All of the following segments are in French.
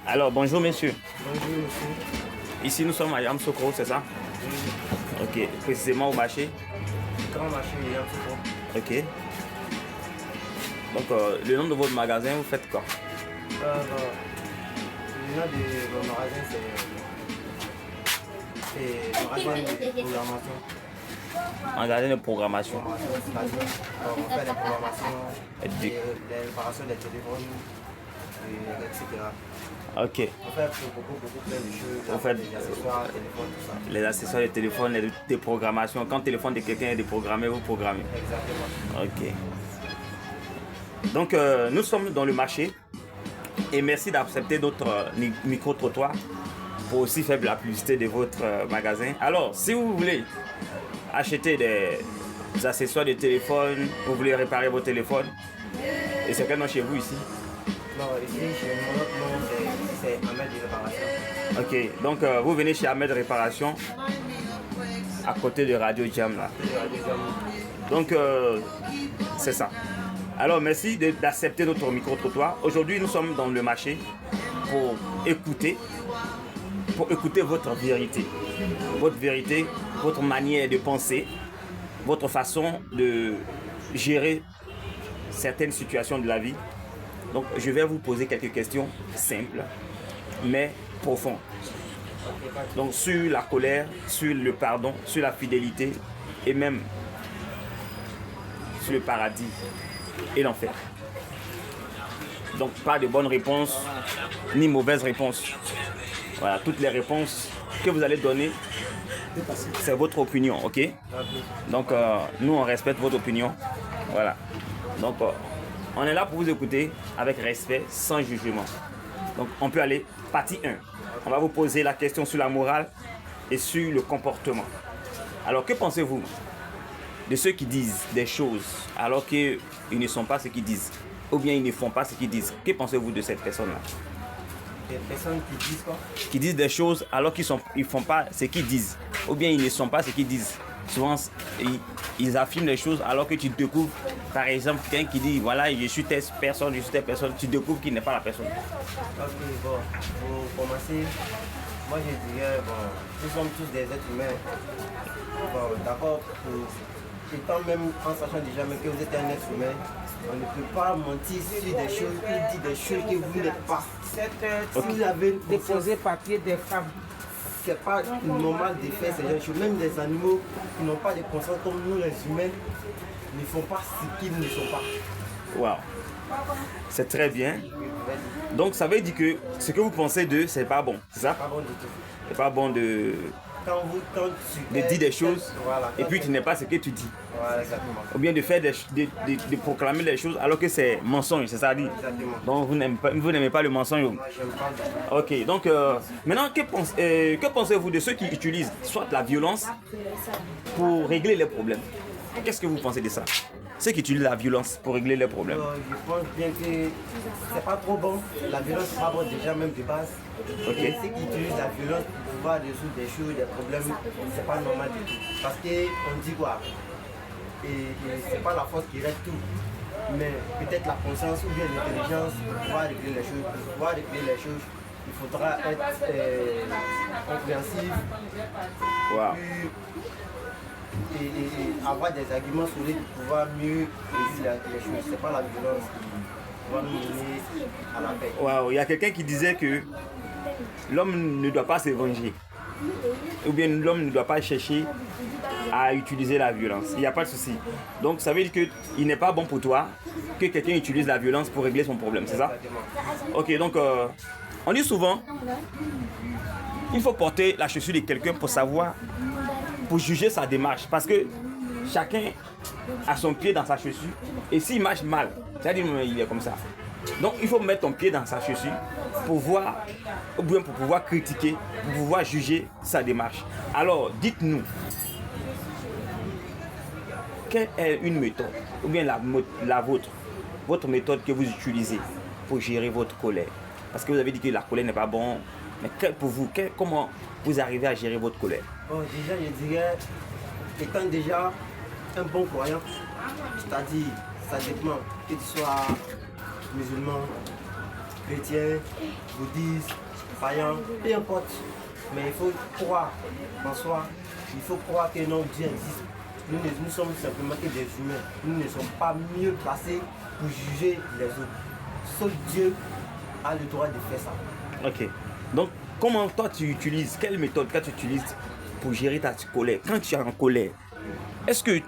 Alors, bonjour monsieur. Bonjour monsieur. Ici, nous sommes à Yamoussoukro, c'est ça? Ok, précisément au marché. Grand marché Yamoussoukro. Ok. Donc, le nom de votre magasin, vous faites quoi? Bon, le nom de mon magasin, c'est magasin de programmation. Magasin de programmation. On fait des programmations, Et les réparations des téléphones, etc. Ok. On fait beaucoup plein de choses. On fait des accessoires, téléphones, tout ça. les accessoires de téléphone, des programmations. Quand le téléphone de quelqu'un est déprogrammé, vous programmez. Exactement. Ok. Donc, nous sommes dans le marché et merci d'accepter notre micro-trottoir pour aussi faire de la publicité de votre magasin. Alors, si vous voulez acheter des accessoires de téléphone, vous voulez réparer vos téléphones, et c'est quel nom chez vous ici? Non, ici, chez mon autre nom, c'est Ahmed de réparation. Ok, donc vous venez chez Ahmed Réparation, à côté de Radio Jam là. Donc, c'est ça. Alors, merci d'accepter notre micro-trottoir. Aujourd'hui, nous sommes dans le marché pour écouter votre vérité. Votre vérité, votre manière de penser, votre façon de gérer certaines situations de la vie. Donc, je vais vous poser quelques questions simples, mais profondes. Donc, sur la colère, sur le pardon, sur la fidélité et même sur le paradis et l'enfer. Donc, pas de bonnes réponses ni mauvaises réponses. Voilà, toutes les réponses que vous allez donner, c'est votre opinion, ok? Donc, nous, on respecte votre opinion. Voilà. Donc, on est là pour vous écouter avec respect, sans jugement. Donc, on peut aller partie 1. On va vous poser la question sur la morale et sur le comportement. Alors, que pensez-vous de ceux qui disent des choses alors qu'ils ne sont pas ce qu'ils disent? Ou bien ils ne font pas ce qu'ils disent? Que pensez-vous de cette personne-là? Des personnes qui disent quoi? Qui disent des choses alors qu'ils ne font pas ce qu'ils disent. Ou bien ils ne sont pas ce qu'ils disent. Souvent, ils affirment les choses alors que tu découvres, par exemple, quelqu'un qui dit, voilà, je suis telle personne, tu découvres qu'il n'est pas la personne. Ok, bon, pour commencer, moi je dirais, bon, nous sommes tous des êtres humains. Bon, d'accord, étant même en sachant déjà même que vous êtes un être humain, on ne peut pas mentir sur des choses, il dit des choses que vous n'êtes pas. Si vous avez déposé papier des femmes, c'est pas normal de faire ces choses. Même des animaux qui n'ont pas de conscience comme nous les humains ne font pas ce qu'ils ne sont pas. Waouh, c'est très bien. Donc ça veut dire que ce que vous pensez d'eux, c'est pas bon, c'est ça? Pas bon du tout. C'est pas bon de dire des choses, voilà, et puis tu n'es pas ce que tu dis. Voilà, exactement. Ou bien de faire de proclamer des choses alors que c'est mensonge, c'est ça à dire. Exactement. Donc vous n'aimez pas le mensonge. Moi, j'aime pas. Ok, donc maintenant, que pensez-vous de ceux qui utilisent soit la violence pour régler les problèmes? Qu'est-ce que vous pensez de ça? Ceux qui utilisent la violence pour régler les problèmes. Je pense bien que c'est pas trop bon. La violence c'est pas bon déjà même de base. Ok. Et ceux qui utilisent la violence pour pouvoir résoudre des choses, des problèmes, c'est pas normal du tout. Parce qu'on dit quoi? Et c'est pas la force qui règle tout. Mais peut-être la conscience ou bien l'intelligence pour pouvoir régler les choses. Pour pouvoir régler les choses, il faudra être compréhensif. Wow. Et avoir des arguments solides pour pouvoir mieux résoudre les choses. C'est pas la violence qui va nous mener à la paix. Wow. Il y a quelqu'un qui disait que l'homme ne doit pas se venger. Ou bien l'homme ne doit pas chercher à utiliser la violence. Il n'y a pas de souci. Donc ça veut dire qu'il n'est pas bon pour toi que quelqu'un utilise la violence pour régler son problème, c'est ça? Ok, donc on dit souvent, il faut porter la chaussure de quelqu'un pour savoir, pour juger sa démarche. Parce que chacun a son pied dans sa chaussure. Et s'il marche mal, c'est-à-dire qu'il est comme ça. Donc il faut mettre ton pied dans sa chaussure pour voir, ou bien pour pouvoir critiquer, pour pouvoir juger sa démarche. Alors dites-nous, quelle est une méthode, ou bien la vôtre, votre méthode que vous utilisez pour gérer votre colère? Parce que vous avez dit que la colère n'est pas bon, mais pour vous, comment vous arrivez à gérer votre colère? Bon, déjà, je dirais, étant déjà un bon croyant, c'est-à-dire, ça dépend que tu sois musulman, chrétien, bouddhiste, païen, peu importe. Mais il faut croire en soi, il faut croire que non, Dieu existe. Nous sommes simplement que des humains. Nous ne sommes pas mieux placés pour juger les autres. Seul Dieu a le droit de faire ça. Ok. Donc, comment toi tu utilises, quelle méthode tu utilises pour gérer ta colère? Quand tu es en colère, est-ce que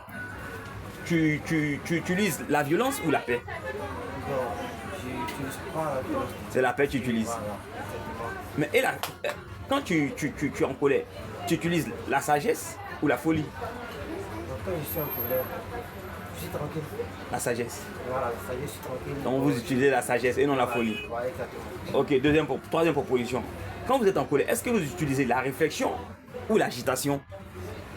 tu utilises la violence ou la paix? Non, je n'utilise pas la violence. C'est la paix que tu utilises. Voilà, exactement. Mais et là, quand tu es en colère, tu utilises la sagesse ou la folie? Donc, quand je suis en colère, je suis tranquille. La sagesse. Voilà, ça y est, je suis tranquille. Donc vous utilisez la sagesse et non la folie. Voilà, exactement. Ok, troisième proposition. Quand vous êtes en colère, est-ce que vous utilisez la réflexion ou l'agitation?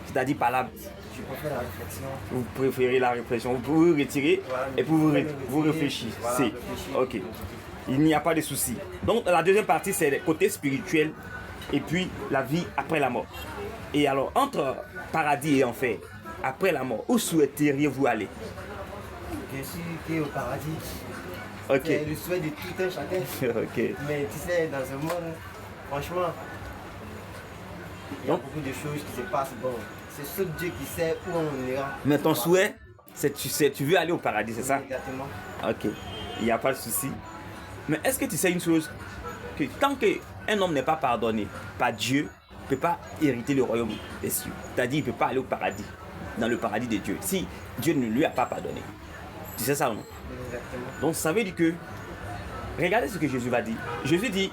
C'est-à-dire par là, Je préfère la réflexion. vous préférez la réflexion. Vous pouvez vous retirer Voilà, et puis vous retirer, réfléchissez. voilà, réfléchir. Ok. Il n'y a pas de souci. Donc la deuxième partie, c'est le côté spirituel et puis la vie après la mort. Et alors, entre paradis et enfer, après la mort, où souhaiteriez-vous aller? Je suis au paradis. Ok. C'est le souhait de tout un chacun. Ok. Mais tu sais, dans ce monde, franchement, il y a Donc, beaucoup de choses qui se passent. Bon, c'est seul Dieu qui sait où on ira. mais ton souhait, c'est tu veux aller au paradis, c'est ça? Exactement. Ok, il n'y a pas de souci. Mais est-ce que tu sais une chose? Que tant qu'un homme n'est pas pardonné par Dieu, il ne peut pas hériter le royaume des cieux. C'est-à-dire qu'il ne peut pas aller au paradis, dans le paradis de Dieu, si Dieu ne lui a pas pardonné. Tu sais ça ou non? Exactement. Donc ça veut dire que, regardez ce que Jésus va dire. Jésus dit,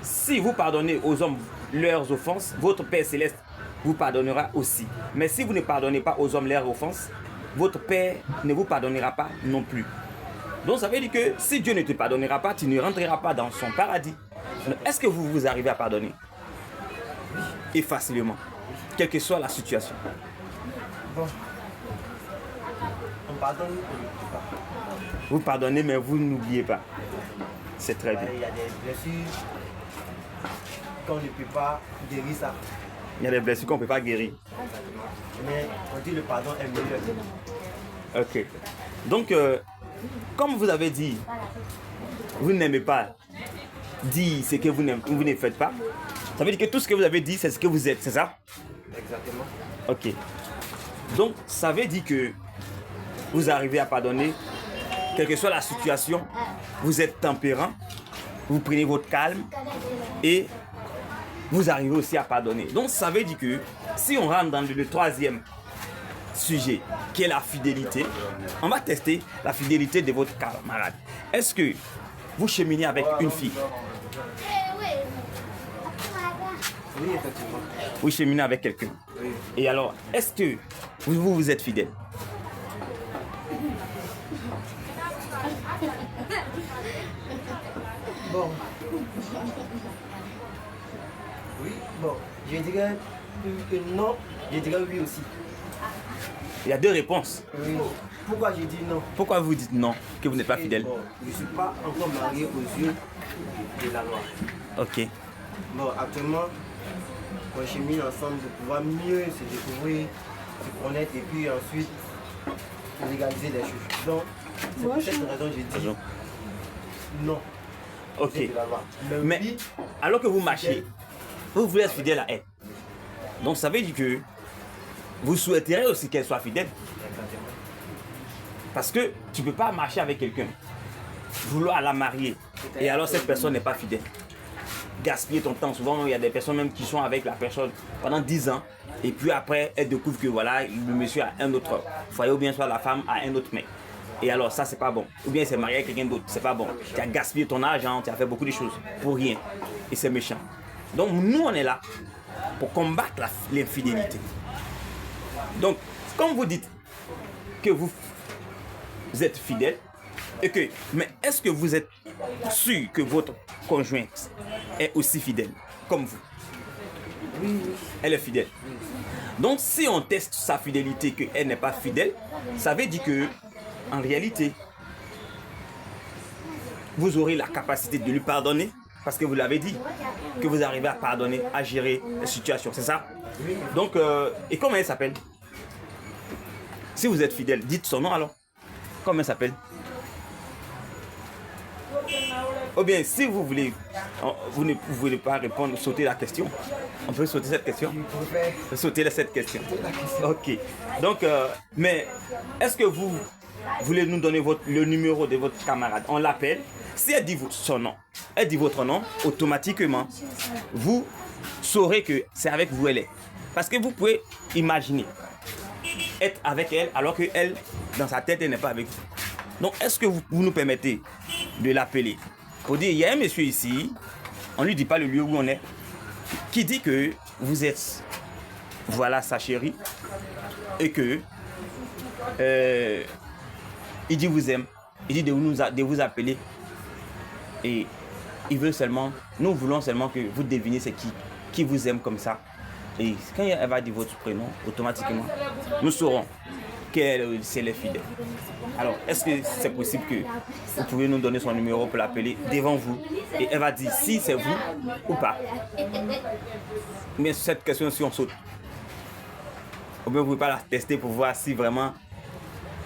si vous pardonnez aux hommes leurs offenses, votre Père céleste vous pardonnera aussi. Mais si vous ne pardonnez pas aux hommes leurs offenses, votre Père ne vous pardonnera pas non plus. Donc ça veut dire que si Dieu ne te pardonnera pas, tu ne rentreras pas dans son paradis. Est-ce que vous arrivez à pardonner? Et facilement, quelle que soit la situation. Bon. On pardonne ou on ne peut pas. Vous pardonnez, mais vous n'oubliez pas. C'est très bien. Il y a des blessures qu'on ne peut pas guérir ça. Il y a des blessures qu'on ne peut pas guérir. Mais on dit le pardon est meilleur. Ok. Donc, comme vous avez dit, vous n'aimez pas dire ce que vous ne faites pas. Ça veut dire que tout ce que vous avez dit, c'est ce que vous êtes, c'est ça? Exactement. Ok. Donc, ça veut dire que vous arrivez à pardonner, quelle que soit la situation, vous êtes tempérant, vous prenez votre calme et vous arrivez aussi à pardonner. Donc, ça veut dire que si on rentre dans le troisième sujet, qui est la fidélité, on va tester la fidélité de votre camarade. Est-ce que vous cheminez avec une fille? Oui, effectivement. Vous cheminez avec quelqu'un. Oui. Et alors, est-ce que vous êtes fidèle? Bon. Oui, bon. Je dirais que non. Je dirais oui aussi. Il y a deux réponses. Oui. Pourquoi j'ai dit non? Pourquoi vous dites non, que vous n'êtes pas fidèle? Bon, je ne suis pas encore marié aux yeux de la loi. Ok. Bon, actuellement, on chemine ensemble pour pouvoir mieux se découvrir, se connaître et puis ensuite légaliser les choses. Donc, c'est pour cette raison que j'ai dit Bonjour. non. Ok. De la loi. Mais oui, alors que vous marchez, vous voulez être fidèle à elle. Donc ça veut dire que vous souhaiterez aussi qu'elle soit fidèle. Parce que tu ne peux pas marcher avec quelqu'un, vouloir la marier, et alors cette personne n'est pas fidèle. Gaspiller ton temps. Souvent, il y a des personnes même qui sont avec la personne pendant 10 ans, et puis après, elles découvrent que voilà, le monsieur a un autre foyer, ou bien soit la femme a un autre mec. Et alors ça, c'est pas bon. Ou bien c'est marié avec quelqu'un d'autre, c'est pas bon. Tu as gaspillé ton argent, tu as fait beaucoup de choses pour rien. Et c'est méchant. Donc nous, on est là pour combattre l'infidélité. Donc, comme vous dites que vous êtes fidèle, mais est-ce que vous êtes sûr que votre conjointe est aussi fidèle comme vous? oui. Elle est fidèle. Donc, si on teste sa fidélité, qu'elle n'est pas fidèle, ça veut dire que, en réalité, vous aurez la capacité de lui pardonner, parce que vous l'avez dit, que vous arrivez à pardonner, à gérer la situation, c'est ça? Donc, et comment elle s'appelle? Si vous êtes fidèle, dites son nom alors. Comment elle s'appelle? Ou bien, si vous voulez, vous ne voulez pas répondre, sauter la question. On peut sauter cette question. Sauter cette question. Ok. Donc, mais est-ce que vous voulez nous donner le numéro de votre camarade? On l'appelle. Si elle dit son nom, elle dit votre nom, automatiquement, vous saurez que c'est avec vous elle est. Parce que vous pouvez imaginer être avec elle alors que elle, dans sa tête, elle n'est pas avec vous. Donc, est-ce que vous nous permettez de l'appeler pour dire, il y a un monsieur ici, on ne lui dit pas le lieu où on est, qui dit que vous êtes, voilà, sa chérie, et que il dit vous aime, il dit de vous appeler, et il veut seulement, nous voulons seulement que vous deviniez c'est qui vous aime comme ça. Et quand elle va dire votre prénom, automatiquement, nous saurons qu'elle est fidèle. Alors, est-ce que c'est possible que vous pouvez nous donner son numéro pour l'appeler devant vous et elle va dire si c'est vous ou pas. Mais sur cette question, si on saute, ou bien vous ne pouvez pas la tester pour voir si vraiment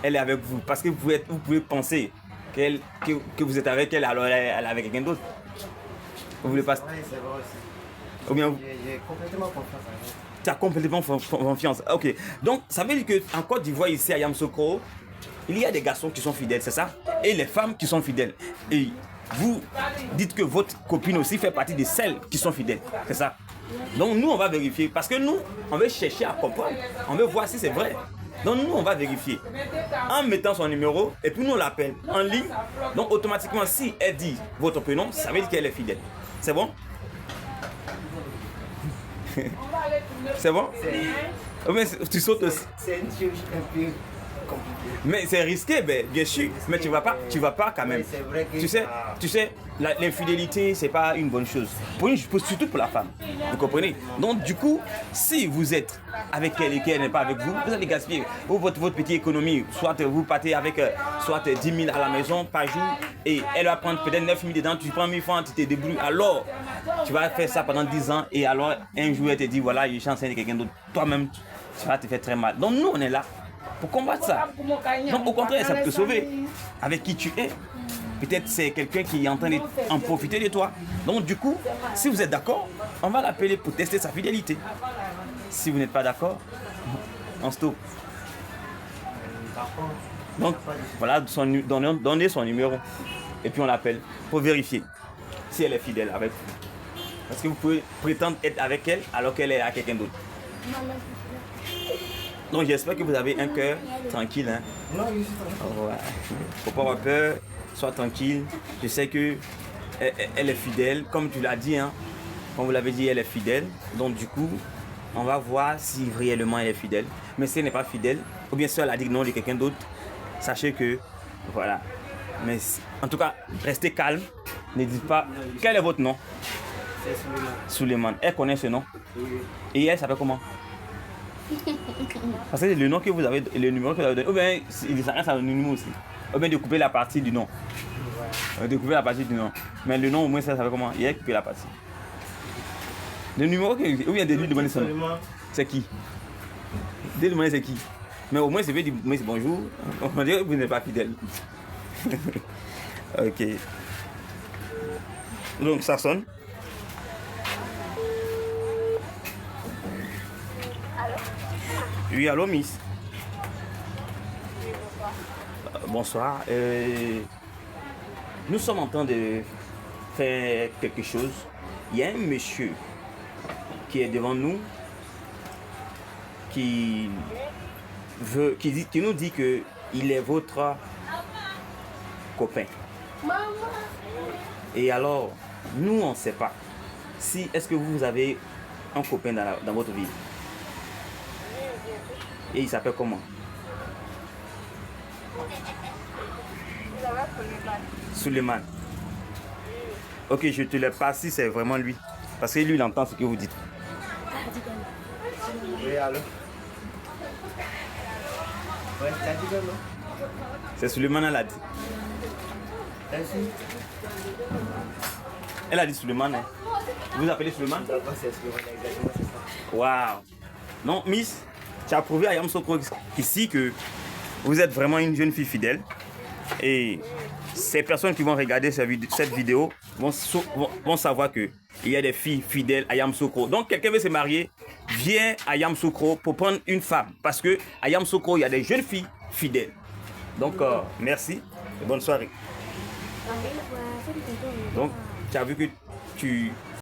elle est avec vous. Parce que vous pouvez penser que vous êtes avec elle, alors elle est avec quelqu'un d'autre. Vous voulez pas... Oui, c'est vrai aussi. Ou bien J'ai complètement confiance en elle. Tu as complètement confiance. Ok. Donc, ça veut dire qu'en Côte d'Ivoire, ici à Yamoussoukro, il y a des garçons qui sont fidèles, c'est ça? Et les femmes qui sont fidèles. Et vous dites que votre copine aussi fait partie de celles qui sont fidèles, c'est ça? Donc, nous, on va vérifier. Parce que nous, on veut chercher à comprendre. On veut voir si c'est vrai. Donc, nous, on va vérifier. En mettant son numéro, et puis nous, on l'appelle en ligne. Donc, automatiquement, si elle dit votre prénom, ça veut dire qu'elle est fidèle. C'est bon? C'est bon? Mais tu sautes aussi. C'est une chose un peu compliquée. Mais c'est risqué, bien sûr. Mais tu vas pas quand même. C'est vrai que Tu sais, l'infidélité, c'est pas une bonne chose. Surtout pour la femme. Vous comprenez? Donc du coup, si vous êtes avec elle et qu'elle n'est pas avec vous, vous allez gaspiller votre petite économie. Soit vous partez avec soit 10 000 à la maison par jour et elle va prendre peut-être 9 000 dedans, tu prends 1 000 francs, tu te débrouilles. Alors, tu vas faire ça pendant 10 ans et alors un jour elle te dit voilà, je suis enceinte de quelqu'un d'autre. Toi-même, tu vas te faire très mal. Donc nous, on est là pour combattre ça. Donc au contraire, ça peut te sauver. Avec qui tu es, peut-être c'est quelqu'un qui est en train d'en profiter de toi. Donc du coup, si vous êtes d'accord, on va l'appeler pour tester sa fidélité. Si vous n'êtes pas d'accord, on stoppe. Donc voilà, donnez son numéro. Et puis on l'appelle pour vérifier si elle est fidèle avec vous. Parce que vous pouvez prétendre être avec elle alors qu'elle est à quelqu'un d'autre. Donc j'espère que vous avez un cœur tranquille. Hein? Non, je suis tranquille. Ouais. Faut pas avoir peur, sois tranquille. Je sais que elle est fidèle, comme tu l'as dit, hein. Comme vous l'avez dit, elle est fidèle. Donc du coup, on va voir si réellement elle est fidèle. Mais si elle n'est pas fidèle, ou bien si elle a dit non de quelqu'un d'autre, sachez que voilà. Mais en tout cas, restez calme. Ne dites pas. Quel est votre nom? C'est Suleiman. Elle connaît ce nom. Oui. Et elle s'appelle comment? Parce que le nom que vous avez, le numéro que vous avez donné, ou bien ça reste anonyme aussi. Ou bien de couper la partie du nom. De couper la partie du nom. Mais le nom au moins ça s'appelle comment? Il a coupé la partie. Le numéro que, ou bien de lui demander son nom. C'est qui? De lui demander c'est qui? Mais au moins c'est dire bonjour. On va dire que vous n'êtes pas fidèle. Ok. Donc ça sonne. Oui, allô, Miss. Bonsoir. Nous sommes en train de faire quelque chose. Il y a un monsieur qui est devant nous qui nous dit que il est votre copain. Et alors, nous on ne sait pas si est-ce que vous avez un copain dans votre vie. Et il s'appelle comment? Suleiman. Ok, je te le passe si c'est vraiment lui. Parce que lui, il entend ce que vous dites. Oui, allô? Ouais, t'as dit quoi, non? C'est Suleiman, elle a dit. Merci. Elle a dit Suleiman. Hein. Vous appelez Suleiman? D'accord, c'est Suleiman, exactement, c'est ça. Waouh. Non, Miss, tu as prouvé à Yamoussoukro ici que vous êtes vraiment une jeune fille fidèle. Et ces personnes qui vont regarder cette vidéo vont savoir qu'il y a des filles fidèles à Yamoussoukro. Donc, quelqu'un veut se marier, viens à Yamoussoukro pour prendre une femme. Parce que à Yamoussoukro, il y a des jeunes filles fidèles. Donc, merci et bonne soirée. Donc, tu as vu que tu